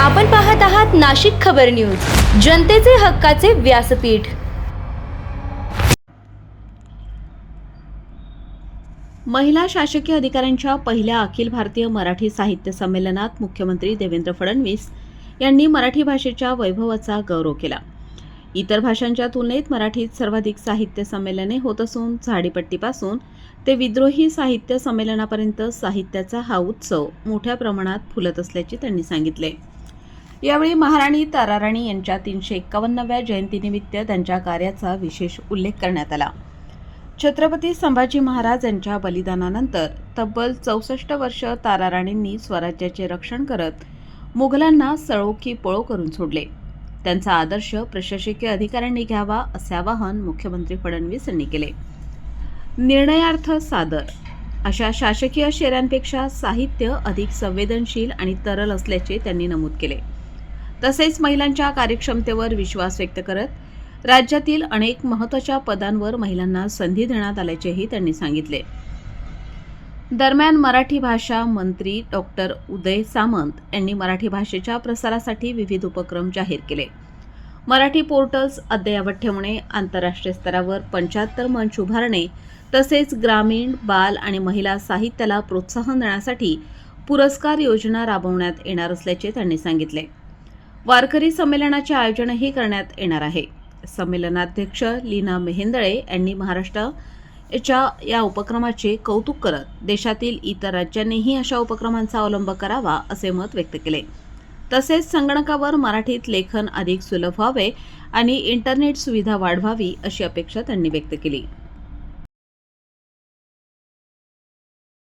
आपण पाहत आहात नाशिक खबर न्यूज, जनतेचे हक्काचे व्यासपीठ। महिला शासकीय अधिकाऱ्यांच्या पहिल्या अखिल भारतीय मराठी साहित्य संमेलनात मुख्यमंत्री देवेंद्र फडणवीस यांनी मराठी भाषेच्या वैभवाचा गौरव केला। इतर भाषांच्या तुलनेत मराठीत सर्वाधिक साहित्य संमेलने होत असून झाडीपट्टीपासून ते विद्रोही साहित्य संमेलनापर्यंत साहित्याचा हा उत्सव मोठ्या प्रमाणात फुलत असल्याचे त्यांनी सांगितले। यावेळी महाराणी ताराराणी यांच्या 351व्या जयंतीनिमित्त त्यांच्या कार्याचा विशेष उल्लेख करण्यात आला। छत्रपती संभाजी महाराज यांच्या बलिदानानंतर तब्बल 64 वर्ष ताराराणींनी स्वराज्याचे रक्षण करत मुघलांना सळो की पळो करून सोडले। त्यांचा आदर्श प्रशासकीय अधिकाऱ्यांनी घ्यावा असे आवाहन मुख्यमंत्री फडणवीस यांनी केले। निर्णयार्थ सादर अशा शासकीय शेऱ्यांपेक्षा साहित्य अधिक संवेदनशील आणि तरल असल्याचे त्यांनी नमूद केले। तसेच महिलांच्या कार्यक्षमतेवर विश्वास व्यक्त करत राज्यातील अनेक महत्त्वाच्या पदांवर महिलांना संधी देण्यात आल्याचेही त्यांनी सांगितले। दरम्यान मराठी भाषा मंत्री डॉक्टर उदय सामंत यांनी मराठी भाषेच्या प्रसारासाठी विविध उपक्रम जाहीर केले। मराठी पोर्टल्स अद्ययावत ठेवणे, आंतरराष्ट्रीय स्तरावर 75 मंच उभारणे तसेच ग्रामीण, बाल आणि महिला साहित्याला प्रोत्साहन देण्यासाठी पुरस्कार योजना राबवण्यात येणार असल्याचे त्यांनी सांगितले। वारकरी संमेलनाचे आयोजनही करण्यात येणार आहे। संमेलनाध्यक्ष लीना मेहेंदळे यांनी महाराष्ट्राच्या या उपक्रमाचे कौतुक करत देशातील इतर राज्यांनीही अशा उपक्रमांचा अवलंब करावा असे मत व्यक्त केले। तसेच संगणकावर मराठीत लेखन अधिक सुलभ व्हावे आणि इंटरनेट सुविधा वाढवावी अशी अपेक्षा त्यांनी व्यक्त केली।